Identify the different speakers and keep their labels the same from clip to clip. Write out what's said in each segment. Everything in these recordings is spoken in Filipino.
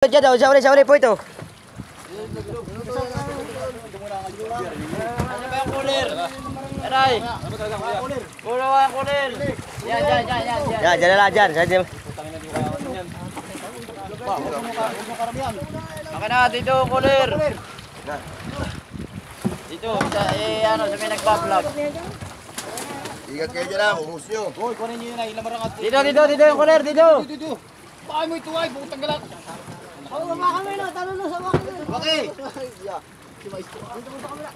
Speaker 1: Diyan daw, sa uli po ito.
Speaker 2: Ano ba yung kulir? Aray! Kulo ba yung kulir? Yan.
Speaker 1: Yan, dyan na lang, dyan.
Speaker 2: Maka na, dito kulir. Dito, sa may nagbablog.
Speaker 3: Ingat kayo dyan lang, umus nyo.
Speaker 4: Hoy, kunin nyo yun ay lamarangat.
Speaker 2: Dito yung kulir, dito.
Speaker 4: Dito. Baka mo ito ay, bukutang galat.
Speaker 3: Okay.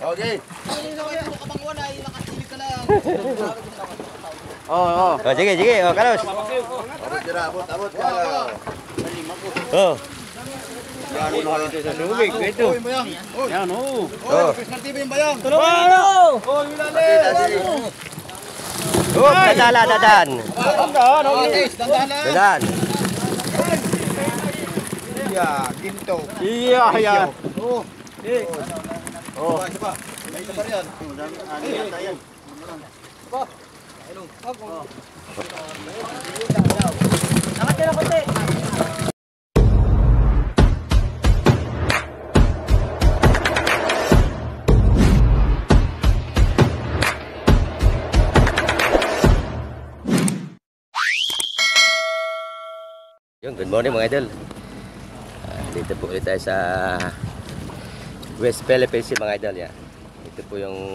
Speaker 2: Oo.
Speaker 1: Sige. Kalos.
Speaker 3: Abot dyan, abot.
Speaker 1: Oh.
Speaker 3: Yan,
Speaker 2: Dito sa lubig, dito.
Speaker 4: Hoy, bayang. Hoy.
Speaker 2: Yan, oo.
Speaker 3: Oh.
Speaker 4: Christmas TV yung bayang.
Speaker 2: Ano?
Speaker 4: Hoy, Wilale.
Speaker 1: Oh, dadan.
Speaker 4: Okay, dandahan lang.
Speaker 1: Dadan.
Speaker 4: Yeah, ginto.
Speaker 2: Iya.
Speaker 4: Oh.
Speaker 2: Oh.
Speaker 4: Isa pa. May isa pa riyan.
Speaker 2: Nakatira konti.
Speaker 1: Good morning mga idol. Dito po ulit tayo sa West Philippines mga idol. Yan. Ito po yung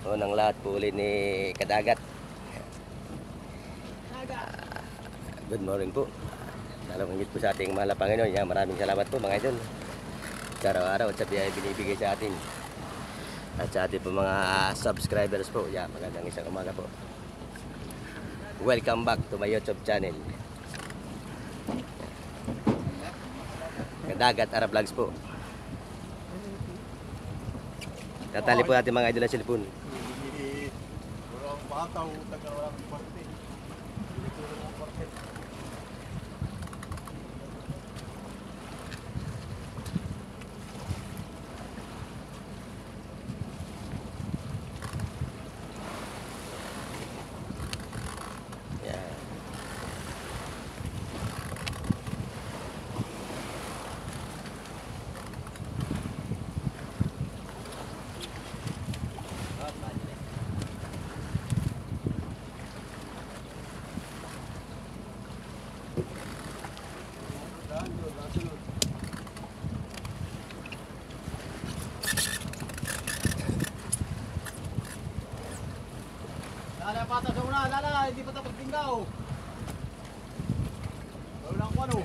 Speaker 1: unang lahat po ulit ni Kadagat. Good morning po. Nalawangit po sa ating mahal na Panginoon. Yan, maraming salamat po mga idol. Sa araw-araw at sa biyaya binibigay sa atin. At sa ating po mga subscribers po. Yan, magandang isang umaga po. Welcome back to my YouTube channel. Kadagat Arab Vlogs po. Tatali po natin mga idol ng cellphone.
Speaker 4: Walang bataw, walang parte.
Speaker 1: Yan.
Speaker 4: Lala, pata sa una, lala, hindi pa tapos tinggaw. Walang kwano.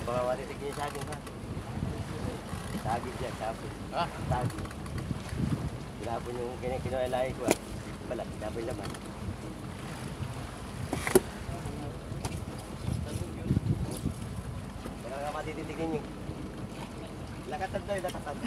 Speaker 1: Baka maritig niyo sa akin ha. Tagig dyan, tapos.
Speaker 4: Ha?
Speaker 1: Tagig. Kinapon yung kinuha lahi ko ha. pala, double naman. Wala ka matititigin nyo. Lakatad daw, lakatad.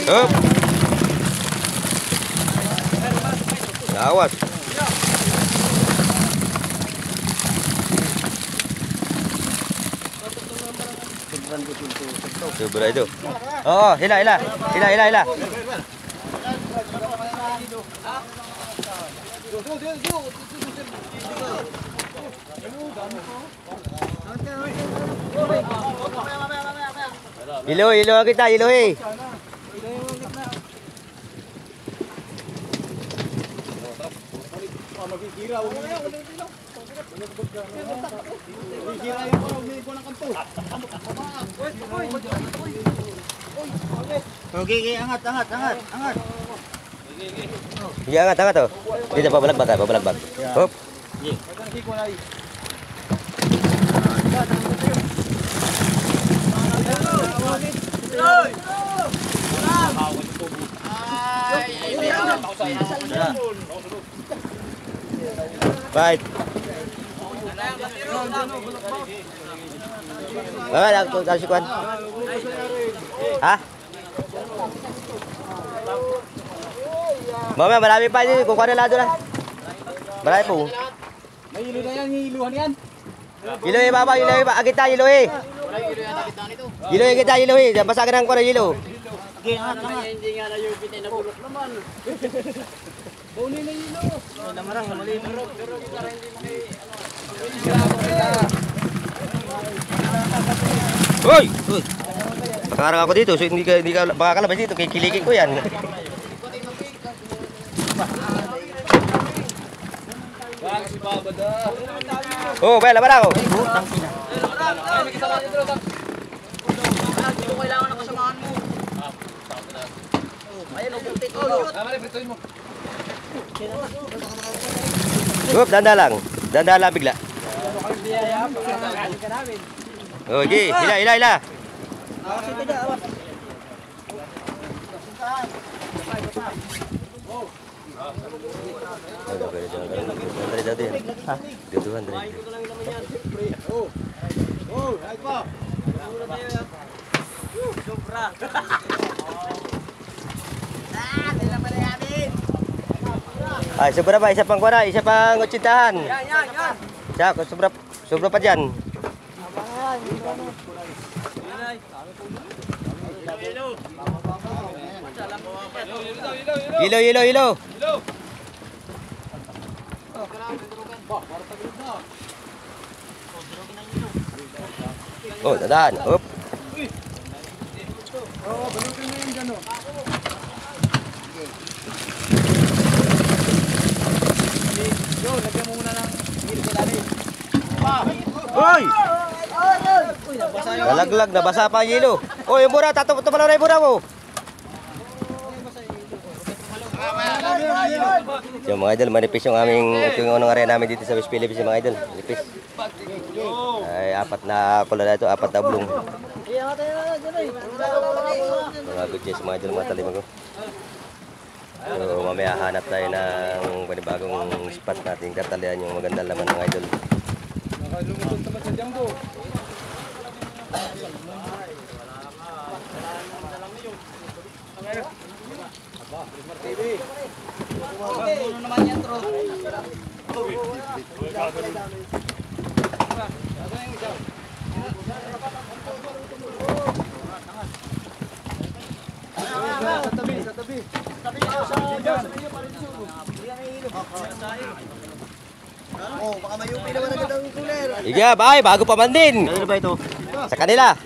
Speaker 1: Hop. Awas. Sobra itu. Oh, hila. Hilo kita, hilo eh.
Speaker 2: Okay, angat.
Speaker 1: Iya, angat tuh. Dito babalagbag. Hop. Baik. Aku kasih kuan. Hah? Mama, marami pa din. Kukuha na lado na. Marami po.
Speaker 4: May ilo na yan, iluhan yan.
Speaker 1: Hilo eh, baba. Agita, hilo eh. Hilo eh. Basagan ko na hilo.
Speaker 2: Okay, angat. Hindi nga na yung pitay na bulok naman.
Speaker 4: Baunin na ilo.
Speaker 2: Namarang, mali. Pero hindi
Speaker 1: Hoy! Nakarang ako dito, so hindi ka makakalabas dito. Kikiligin ko yan. Oh, bala ako.
Speaker 2: Hindi ko kailangan ng kasamahan mo. Ayan, upuntik ko.
Speaker 1: Danda lang bigla. Okay, hila. Ay, sobra pa, isa pang 80. Yan. Siya, sobra pa dyan. Hilo. Oh, dadaan. Hop. Hoy! Nalaglag, nabasa pa ang yelo. Oh, yung bura, tumalaw na yung bura mo. Yung mga idol, manipis yung aming, ito yung unang area namin dito sa West Philippines, yung mga idol. Manipis. Ay, 4 na pula na ito, 4 na oblong. Mga good guys, mga idol, mga talimag ko. So, mamaya hanap tayo ng panibagong spot natin. Katalian yung magandang laman ng idol.
Speaker 2: Lumusot naman sa Jambo.
Speaker 3: Oh, baka mayupi naman agad ang cooler.
Speaker 1: Iga, bay, bago pa man din.
Speaker 3: Ano ba ito?
Speaker 1: Sa kanila.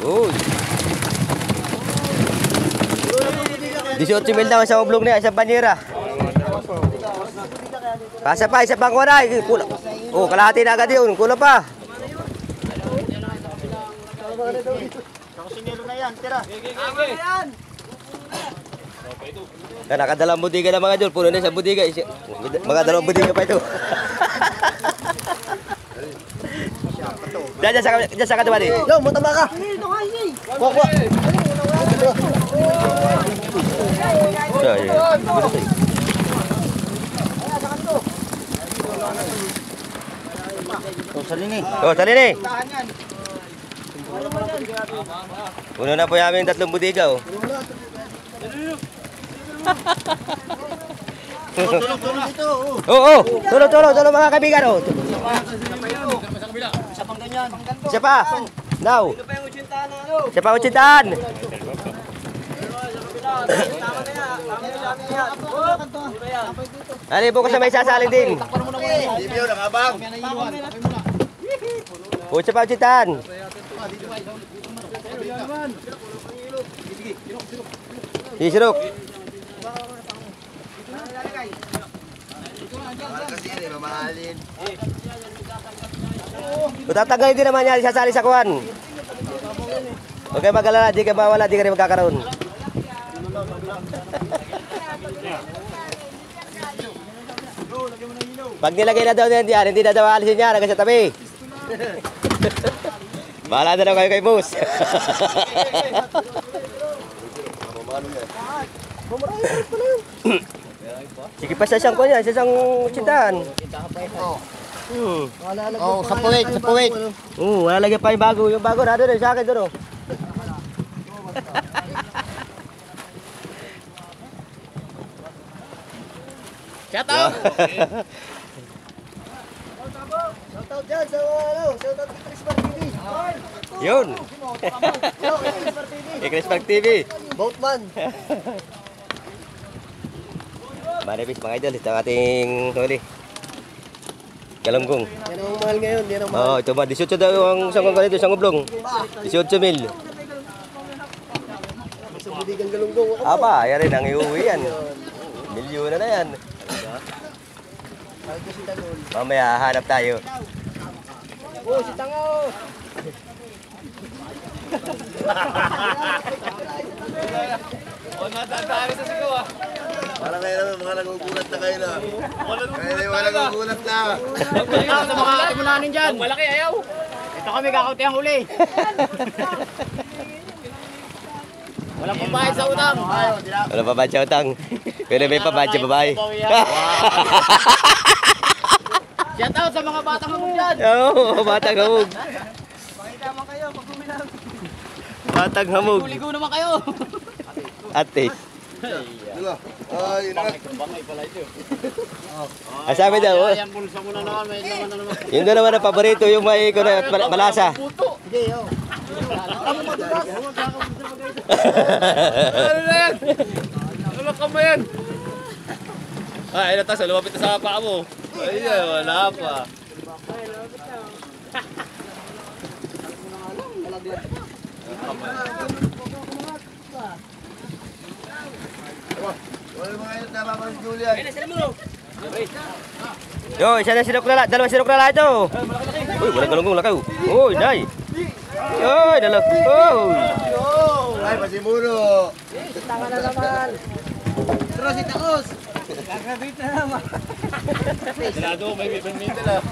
Speaker 1: Uy. 18 mil daw sa oblong niya, isang banyera. Pasa pa, isa pang kuha. Oh, kalahati na agad yun. Kulang pa.
Speaker 3: Kakusingero na yan, tira.
Speaker 1: Nakadalang budiga na mga idol. Puno na sa budiga. Mga dalawang budiga pa ito. Diyan sa katawa din.
Speaker 3: Yo, mataba ka. Kuha.
Speaker 1: Salini. Oh, salini. Puno na po yung aming 3 budiga. Oh.
Speaker 3: Tulong dito.
Speaker 1: Oo, tulong mga kaibigan. Oh.
Speaker 3: Isa pang ganyan.
Speaker 1: Siya pa. Now. Siya pa utsintaan. Ali, bukas na may sasaling din.
Speaker 3: Hindi mo yun, nakabang.
Speaker 1: O, siya pa utsintaan. Isirok.
Speaker 3: Mahal kasi yan eh, mamahalin.
Speaker 1: Tatanggalin din naman niya, sasali sa kuwan. Huwag kayo mag-alala, di kayo mawala, di ka rin magkakaroon. Pag nilagay na daw yan, hindi na daw alisin niya, hanggang sa tabi. Bahala na daw kayo kay boss. Sige pa sa isang kuwan yan, sa isang tsintahan.
Speaker 3: Oh, sa puwit.
Speaker 1: Wala lagi pa yung bago. Yung bago na doon, sa akin doon.
Speaker 2: Shout out!
Speaker 3: Shoutout dyan sa shoutout kay Chris Park TV.
Speaker 1: Yun.
Speaker 3: Chris Park TV.
Speaker 1: Chris Park TV.
Speaker 3: Boatman.
Speaker 1: Manipis mga idol, ito ang ating huli. Galunggong.
Speaker 3: Yan ang mahal ngayon, yan ang mahal.
Speaker 1: Oo, ito ba, 18 daw ang isang ganito, isang oblong. 18 mil.
Speaker 3: Sa budigang galunggong ako.
Speaker 1: Aba, yan rin, ang iuwi yan. Milyon na yan.
Speaker 3: Mahal ko si Tanol.
Speaker 1: Mamaya, hanap tayo.
Speaker 3: Oh, si Tango. Parang kayo naman, mga nagugulat na kayo na. Kayo na yung mga nagugulat na.
Speaker 2: Ikaw sa mga timulanin dyan. Malaki ayaw. Ito kami kakauti ang huli. Walang pambayad sa utang.
Speaker 1: Wala pa ba siya utang? Pero may pa ba siya babae?
Speaker 2: Shout out sa mga batang hamog dyan.
Speaker 1: Oo, batang hamog.
Speaker 2: Pakita mo kayo pag bumilang.
Speaker 1: Batang hamog.
Speaker 2: Ligo naman kayo.
Speaker 1: Ate.
Speaker 3: Diba? Ay, yun na.
Speaker 1: Sabi daw,
Speaker 2: Ayan, pulsa mo na naman. May naman na naman.
Speaker 1: yun na naman ang paborito, yung may balasa.
Speaker 2: Puto.
Speaker 3: Hindi, oh.
Speaker 2: Ano na yan? Ano ka mo yan? Ay, ano tayo, lumapit na sa paa mo. Ay, wala pa.
Speaker 3: Wala mga yun, tama pa si Julian.
Speaker 1: Yo, isa na sinok na lang, 2 sinok na lang ito. Uy, walang galunggong lakaw. Uy, day. Uy, dalaw. Uy.
Speaker 3: Ay, pasimuno.
Speaker 4: Tanga na naman. Pero si Takos. Gagabit na naman.
Speaker 2: Sinado, may bibinmitin na.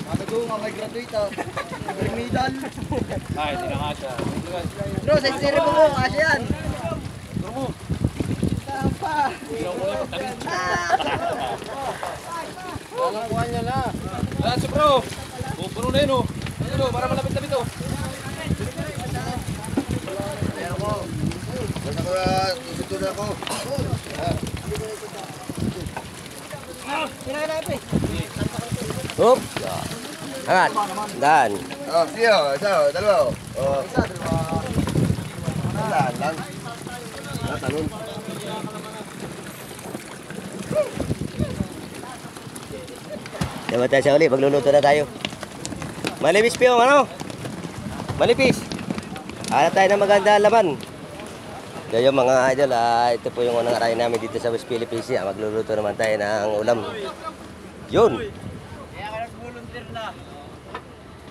Speaker 4: Sabi ko nga may graduate ah. Remedial.
Speaker 2: Ay, hindi na nga siya.
Speaker 4: Bro, sa isiri mo kasi yan. Saan pa?
Speaker 2: Nakakuha niya na. Lahat si bro. Puno na yun oh. Ano, para malapit na dito.
Speaker 3: Basta ko na, tusito na ako.
Speaker 1: Up. Angat. Dan.
Speaker 3: Oh, siya, isa, dalawa. Oh. Wala lang. Talon.
Speaker 1: Diba tayo sa uli, magluluto na tayo. Malipis pa yung ano? Malipis. Hanap tayo ng maganda laman. Kaya mga idol, ito po yung unang arayin namin dito sa West Philippines. Magluluto naman tayo ng ulam. Yun.
Speaker 4: Kaya ka nag-volunteer na.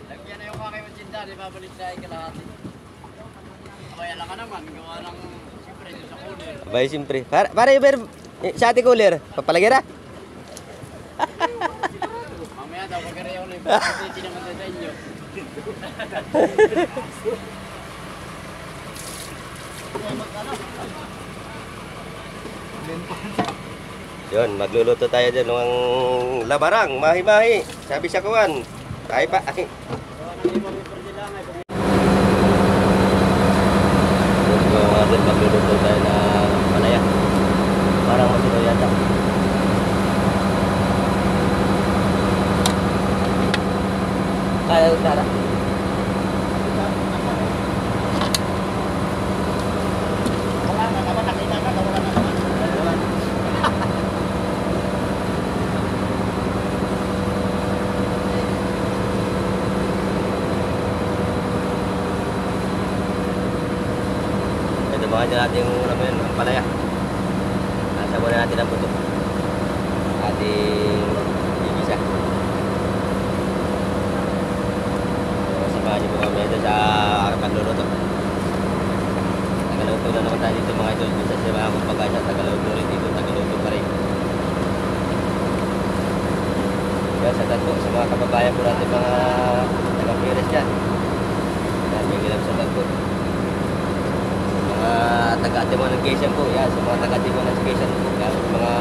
Speaker 4: Lagyan na yung kakay mo tinda, di ba balik na ikalahati. Abay, ala ka naman, gawa ng siyempre sa cooler.
Speaker 1: Abay, siyempre. Para yung sa ating cooler, papalagyan na.
Speaker 4: Mamaya daw, pagkarayaw na yung pagkakiti naman sa inyo.
Speaker 1: Yun, magluluto tayo dyan ng labarang, mahi-mahi. Sabi sa kuwan. Tayo pa. Ay. Magluluto tayo ng palaya. Parang masino yata. Kaya utara. Ito mga dyan natin yung ang palaya. Nasa muna natin ang buto. Ating igisa. Samahan niyo po kami ito sa pagluluto. Tagaluto na naman tayo dito mga idol. Bisa siya mga kumbaga siya. Tagaluto rin dito. Tagaluto pa rin. Kaya sa tagpo sa mga kababayan po natin mga taga-Pires dyan. Yan, may gilam sa tagpo. Mga taga-Timon ng Quezon po. Yan, sa mga taga-Timon ng Quezon po. Yan, sa mga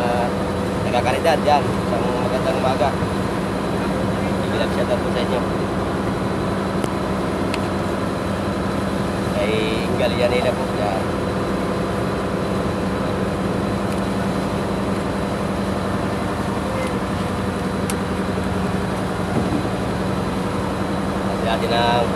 Speaker 1: taga-Caridad. Yan, sa mga magandang umaga. May gilam sa tagpo sa inyo. Ay Ingalian nila po yan. Kasi natin ang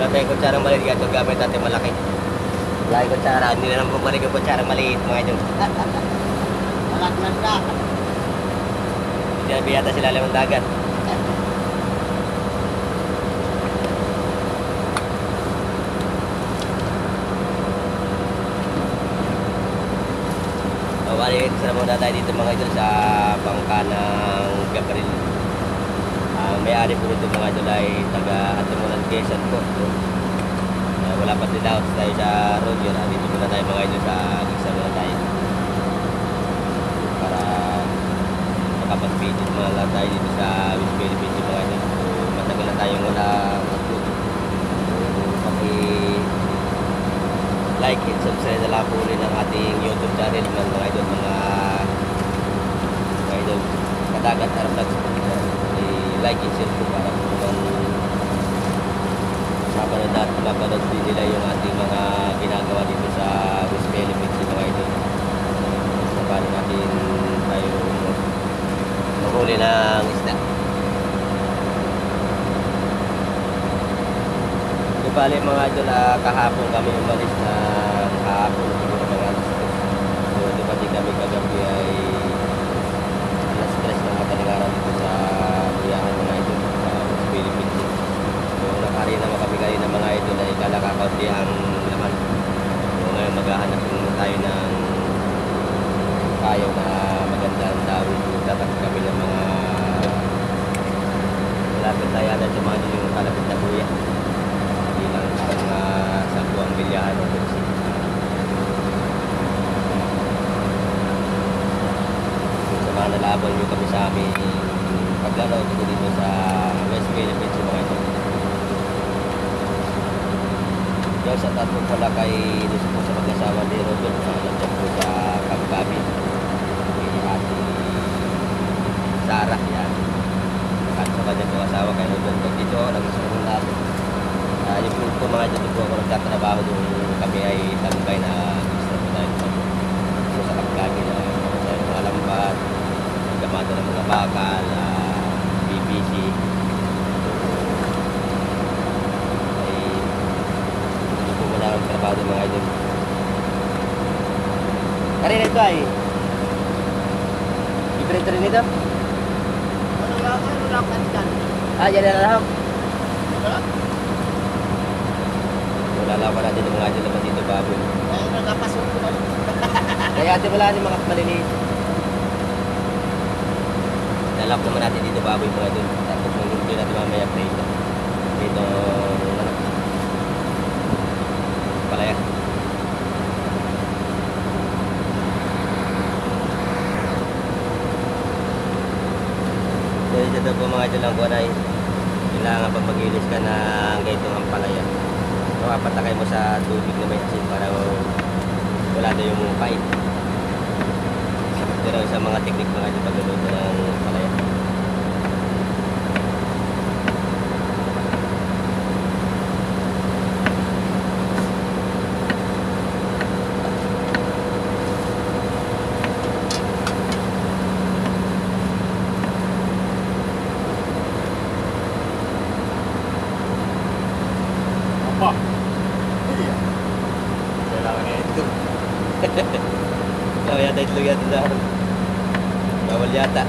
Speaker 1: wala tayong kutsarang maliit kasi gamit natin malaki. Lagi kutsara, hindi na naman pumalik yung kutsarang maliit mga idol.
Speaker 4: Malaknan ka.
Speaker 1: Hindi na biyata sila lamang dagat. Balik sa muna tayo dito mga idol sa bangka ng Gabriel. May-ari po nito mga idol ay taga Atimunan Quezon po. Wala pa din daw tayo sa road yun. Dito muna tayo mga idol sa Gisa muna tayo. Para makapag-video muna lang tayo dito sa West Philippines mga idol. So, matagal na tayong wala mag-video. Like and subscribe na lang po rin ang ating YouTube channel mga idol, mga idol Kadagat Arab Vlogs. I-like and share po para po mapanood din nila yung ating mga ginagawa dito sa West Philippines mga idol. So, paano natin tayo mahuli ng isda. Bali mga idol, kahapon kami umalis na kahapon siguro mga alas 2. So di pa din kami kagabi ay alas 3 ng madaling araw dito sa Buyangan mga idol sa Philippines. So nakari naman kami kanina mga idol ay kalakakaunti ang laman. So ngayon maghahanap tayo ng kayo na maganda ang dawin. Tatak kami ng mga malapit tayo na tumano yung kalapit na buya. Bilang isang sa buwang bilyahan o kursi. Mga nalaban nyo kami sa aming paglaro dito sa West Philippines yung mga ito. Diyan sa tatlo pala kay Lucy po sa mag-asawa ni Rodon na nandiyan po sa Kamgabi. Kay Ate Sarah yan. At sa kanya po asawa kay Rodon. Dito ako nagsusunod natin. Yung po mga dito po ako nagtatrabaho nung kami ay tambay na extra po tayo sa Kamgabi na mga lambat. Gamado ng mga bakal, BBC. Ay, hindi po muna ang trabaho ng mga idol. Karina ito ay different rin ito?
Speaker 4: Ano lang kandidan?
Speaker 1: Yan na lang. Wala lang pa natin ng mga idol naman dito baboy.
Speaker 4: Ay, nagapasok ko na.
Speaker 1: Kaya ate wala din mga maliliit. Lalap naman natin dito baboy mga idol. Tapos yung lumpin natin mamaya prito. Dito, ano? Palaya. So ito daw po mga idol ang kunay. Kailangan pag mag-ilis ka ng gaitong ang palaya. So patakay mo sa tubig na may asin para wala na yung pait. Ito sa mga teknik mga idol pagluluto ng palaya.
Speaker 2: Apa? Iya. Kailangan ito.
Speaker 1: So yata itlog yata dahil. Bawal yata.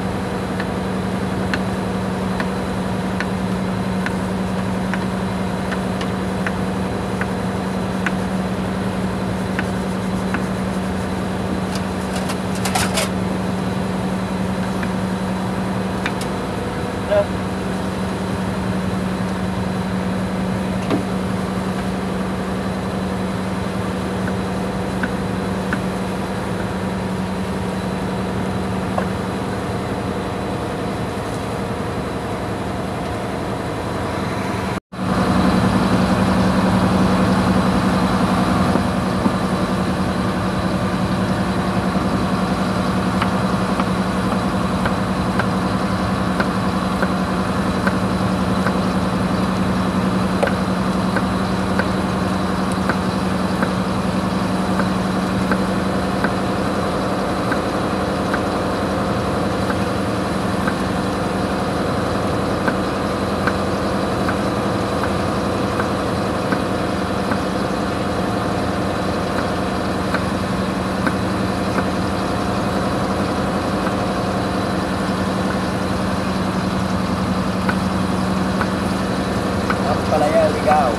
Speaker 1: Palaya ligaw.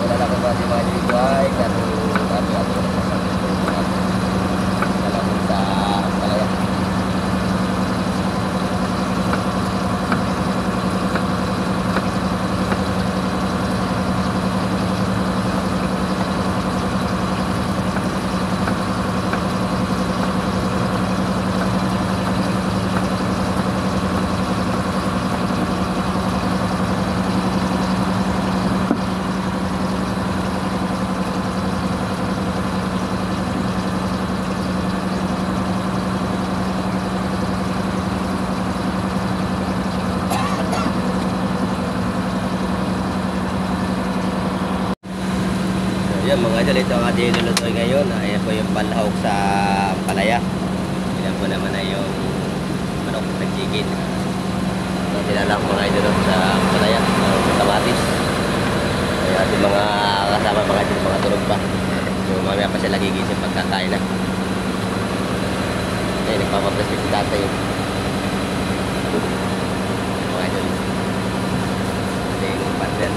Speaker 1: Wala na kung mga dito ay ato lalapit sa palaya. Yan mga idol, ito ang ating lulutuin ngayon. Ayan po yung panlahok sa palaya. Yan po naman ay yung manok ng chicken. Tinala ko mga idol sa palaya, sa kamatis. Ay ating mga kasama mga idol, mga tulog pa. So mamaya pa sila gigising pagkakain na. Eh, nagpapaplastic si tatay. Mga idol. Ito yung partner.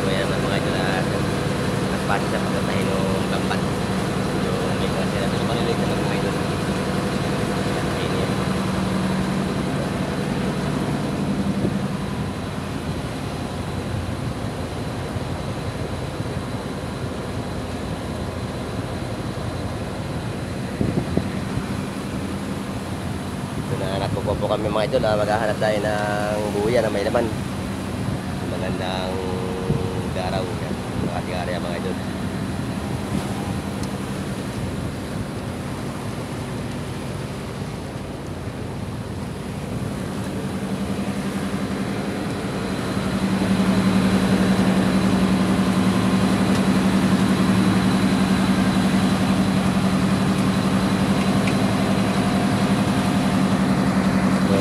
Speaker 1: Mayaman mga idol at nagpati sa pagkatay ng gampat. Yung may mga sila sa malilit na mga idol. Ayun yan. Nagpupo po kami mga idol, maghahanap tayo ng buya na may laman. Magandang garaw yan, yung ating area mga idol.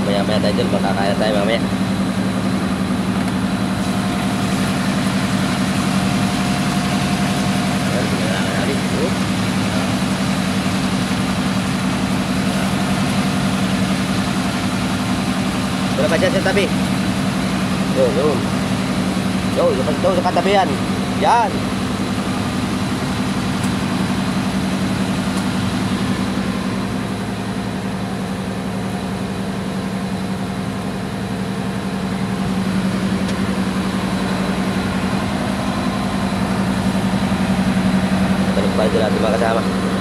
Speaker 1: Maya-maya tayo dyan, makakaya tayo mamaya. Ayan, kailangan natin. Wala pa dyan sa tabi. Yun, yun. Yun, yung sa katabihan. Yan. Balik pa ito natin mga kasama.